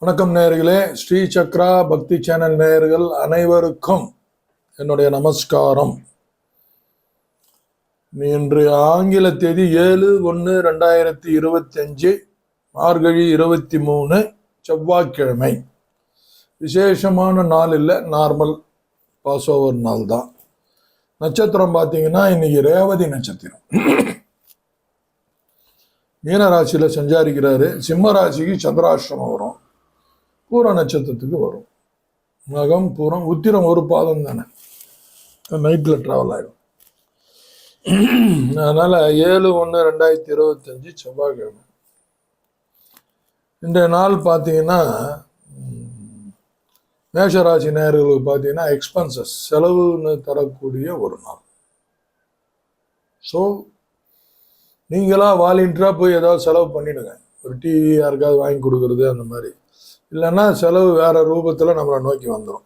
வணக்கம் நேயர்களே, ஸ்ரீ சக்ரா பக்தி சேனல் நேயர்கள் அனைவருக்கும் என்னுடைய நமஸ்காரம். இன்று ஆங்கில தேதி 7/1/2025 மார்கழி 23 செவ்வாய்க்கிழமை. விசேஷமான நாள் இல்லை, நார்மல் பாஸ் ஓவர் நாள் தான். நட்சத்திரம் பார்த்தீங்கன்னா இன்னைக்கு ரேவதி நட்சத்திரம். மீன ராசியில சஞ்சாரிக்கிறாரு. சிம்ம ராசிக்கு சந்திராஷ்டிரமம் வரும், பூர நட்சத்திரத்துக்கு வரும். மகம் பூரம் உத்திரம் ஒரு பாதம் தானே, நைட்டில் ட்ராவல் ஆகிடும். அதனால் 7/1/2025 செவ்வாய்க்கிழமை. இன்றைய நாள் பார்த்தீங்கன்னா மேஷராசி நேயர்களுக்கு பார்த்தீங்கன்னா எக்ஸ்பென்சஸ், செலவுன்னு தரக்கூடிய ஒரு நாள். ஸோ நீங்களாக வாலண்டியராக போய் ஏதாவது செலவு பண்ணிவிடுங்க. ஒரு டிவி யாருக்காவது வாங்கி கொடுக்குறது அந்த மாதிரி, இல்லைன்னா செலவு வேறு ரூபத்தில் நம்மளை நோக்கி வந்துடும்.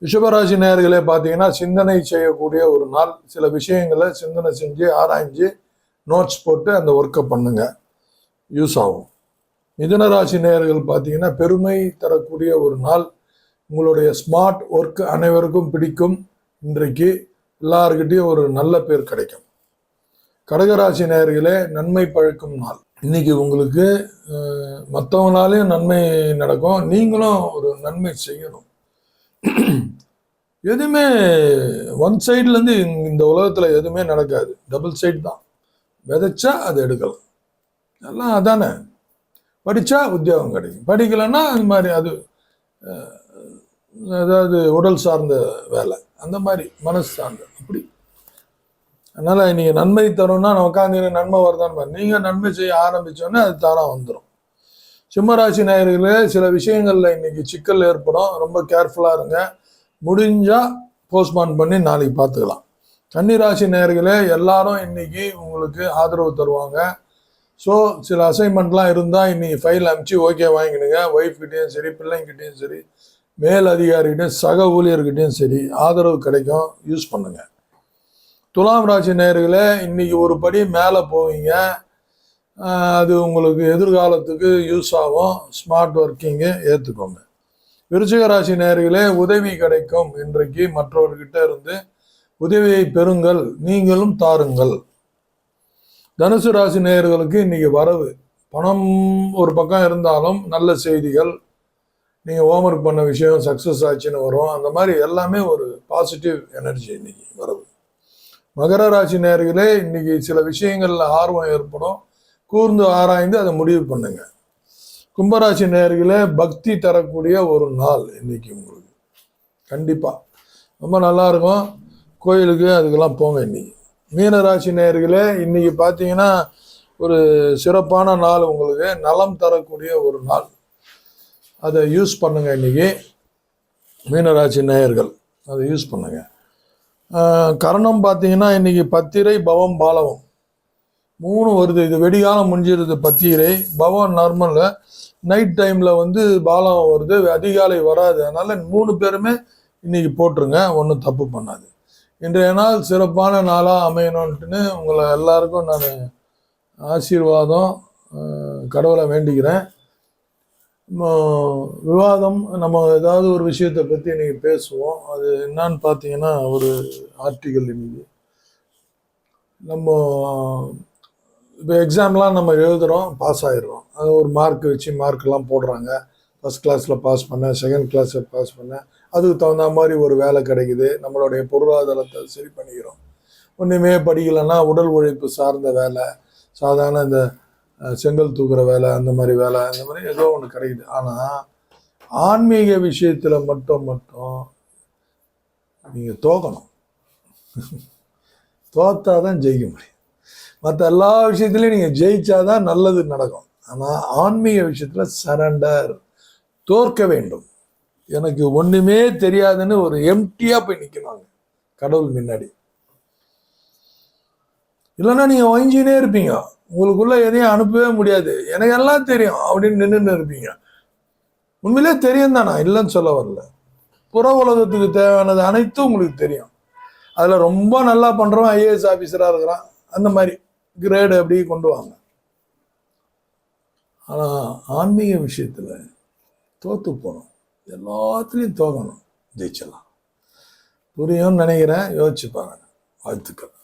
ரிஷபராசி நேயர்களே பார்த்தீங்கன்னா சிந்தனை செய்யக்கூடிய ஒரு நாள். சில விஷயங்களை சிந்தனை செஞ்சு ஆராய்ஞ்சு நோட்ஸ் போட்டு அந்த ஒர்க்கை பண்ணுங்க, யூஸ் ஆகும். மிதுன ராசி நேயர்கள் பார்த்தீங்கன்னா பெருமை தரக்கூடிய ஒரு நாள். உங்களுடைய ஸ்மார்ட் ஒர்க் அனைவருக்கும் பிடிக்கும். இன்றைக்கு எல்லாருக்கிட்டையும் ஒரு நல்ல பேர் கிடைக்கும். கடகராசி நேயர்களே நன்மை பழக்கும் நாள். இன்னைக்கு உங்களுக்கு மற்றவங்களாலையும் நன்மை நடக்கும், நீங்களும் ஒரு நன்மை செய்யணும். எதுவுமே ஒன் சைட்லேருந்து இந்த உலகத்தில் எதுவுமே நடக்காது, டபுள் சைடு தான். விதைச்சா அதை எடுக்கலாம், எல்லாம் அதானே. படித்தா உத்தியோகம் கிடைக்கும், படிக்கலைன்னா அது மாதிரி அது அதாவது உடல் சார்ந்த வேலை, அந்த மாதிரி மனசு சார்ந்த அப்படி. அதனால் நீங்கள் நன்மை தரும்னா நான் உட்காந்து நன்மை வருதான்னு பாரு. நீங்கள் நன்மை செய்ய ஆரம்பித்தோன்னே அது தானாக வந்துடும். சிம்மராசி நேயர்களே சில விஷயங்களில் இன்னைக்கு சிக்கல் ஏற்படும், ரொம்ப கேர்ஃபுல்லாக இருங்க. முடிஞ்சால் போஸ்ட்பான் பண்ணி நாளைக்கு பார்த்துக்கலாம். கன்னிராசி நேயர்களே எல்லாரும் இன்னைக்கு உங்களுக்கு ஆதரவு தருவாங்க. ஸோ சில அசைன்மெண்ட்லாம் இருந்தால் இன்னைக்கு ஃபைல் அனுப்பிச்சு ஓகே வாங்கிடுங்க. ஒய்ஃப்கிட்டையும் சரி, பிள்ளைங்கிட்டையும் சரி, மேல் அதிகாரிகிட்டையும் சக ஊழியர்கிட்டையும் சரி ஆதரவு கிடைக்கும், யூஸ் பண்ணுங்க. துலாம் ராசி நேயர்களே இன்னைக்கு ஒரு படி மேலே போவீங்க, அது உங்களுக்கு எதிர்காலத்துக்கு யூஸ் ஆகும். ஸ்மார்ட் ஒர்க்கிங்கு ஏற்றுக்கோங்க. விருச்சிக ராசி நேயர்களே உதவி கிடைக்கும். இன்றைக்கு மற்றவர்கிட்ட இருந்து உதவியை பெறுங்கள், நீங்களும் தாருங்கள். தனுசு ராசி நேயர்களுக்கு இன்னைக்கு வரவு, பணம் ஒரு பக்கம் இருந்தாலும் நல்ல செய்திகள், நீங்கள் ஹோம்ஒர்க் பண்ண விஷயம் சக்ஸஸ் ஆச்சுன்னு வரும். அந்த மாதிரி எல்லாமே ஒரு பாசிட்டிவ் எனர்ஜி இன்னைக்கு வரவு. மகர ராசி நேயர்களே இன்னைக்கு சில விஷயங்கள்ல ஆர்வம் ஏற்படும், கூர்ந்து ஆராய்ந்து அதை முடிவு பண்ணுங்க. கும்பராசி நேயர்களே பக்தி தரக்கூடிய ஒரு நாள் இன்னைக்கு உங்களுக்கு கண்டிப்பா ரொம்ப நல்லா இருக்கும். கோயிலுக்கு அதுக்கெல்லாம் போங்க இன்னைக்கு. மீனராசி நேயர்களே இன்னைக்கு பார்த்தீங்கன்னா ஒரு சிறப்பான நாள், உங்களுக்கு நலம் தரக்கூடிய ஒரு நாள், அதை யூஸ் பண்ணுங்க. இன்னைக்கு மீனராசி நேயர்கள் அதை யூஸ் பண்ணுங்க. கரணம் பார்த்தீங்கன்னா இன்னைக்கு பத்திரை பவம் பாலவம் 3 வருது. இது வெடிகாலம் முடிஞ்சிருது. பத்திரை பவம் நார்மல், நைட் டைமில் பாலம் வருது, அதிகாலை வராது. அதனால் 3 பேருமே இன்னைக்கு போட்டுருங்க, ஒன்றும் தப்பு பண்ணாது. இன்றைய நாள் சிறப்பான நாளாக அமையணுன்ட்டுன்னு உங்களை எல்லாருக்கும் நான் ஆசீர்வாதம் கடவுளை வேண்டிக்கிறேன். விவாதம், நம்ம ஏதாவது ஒரு விஷயத்தை பற்றி இன்னைக்கு பேசுவோம். அது என்னன்னு பார்த்தீங்கன்னா ஒரு ஆர்டிக்கல் இன்னைக்கு நம்ம இப்போ எக்ஸாம்லாம் நம்ம எழுதுகிறோம், பாஸ் ஆகிடுறோம். அது ஒரு மார்க் வச்சு மார்க்கெலாம் போடுறாங்க. ஃபஸ்ட் கிளாஸில் பாஸ் பண்ணேன், செகண்ட் கிளாஸில் பாஸ் பண்ணேன், அதுக்கு தகுந்த மாதிரி ஒரு வேலை கிடைக்குது. நம்மளுடைய பொருளாதாரத்தை சரி பண்ணிக்கிறோம். ஒன்றுமே படிக்கலைன்னா உடல் உழைப்பு சார்ந்த வேலை, சாதாரண இந்த செங்கல் தூக்குற வேலை, அந்த மாதிரி வேலை, அந்த மாதிரி ஏதோ ஒன்று கிடைக்குது. ஆனால் ஆன்மீக விஷயத்தில் மட்டும் நீங்கள் தோக்கணும். தோத்தாதான் ஜெயிக்க முடியும். மற்ற எல்லா விஷயத்துலையும் நீங்கள் ஜெயிச்சாதான் நல்லது நடக்கும். ஆனால் ஆன்மீக விஷயத்தில் சரண்டர், தோற்க வேண்டும். எனக்கு ஒன்றுமே தெரியாதுன்னு ஒரு எம்டியாக போய் நிற்கணும் கடவுள் முன்னாடி. இல்லைன்னா நீங்கள் வாங்கினே இருப்பீங்க, உங்களுக்குள்ள எதையும் அனுப்பவே முடியாது, எனக்கு எல்லாம் தெரியும் அப்படின்னு நின்றுன்னு இருப்பீங்க. உண்மையிலே தெரியும் தான், நான் இல்லைன்னு சொல்ல வரல. புற உலகத்துக்கு தேவையானது அனைத்தும் உங்களுக்கு தெரியும். அதில் ரொம்ப நல்லா பண்ணுறவன் ஐஏஎஸ் ஆஃபீஸராக இருக்கிறான், அந்த மாதிரி கிரேடு அப்படி கொண்டு வாங்க. ஆனால் ஆன்மீக விஷயத்தில் தோத்து போகணும், எல்லாத்துலேயும் தோக்கணும், ஜெயிச்சிடலாம். புரியும்னு நினைக்கிறேன். யோசிச்சு பாருங்க. வாழ்த்துக்கள்.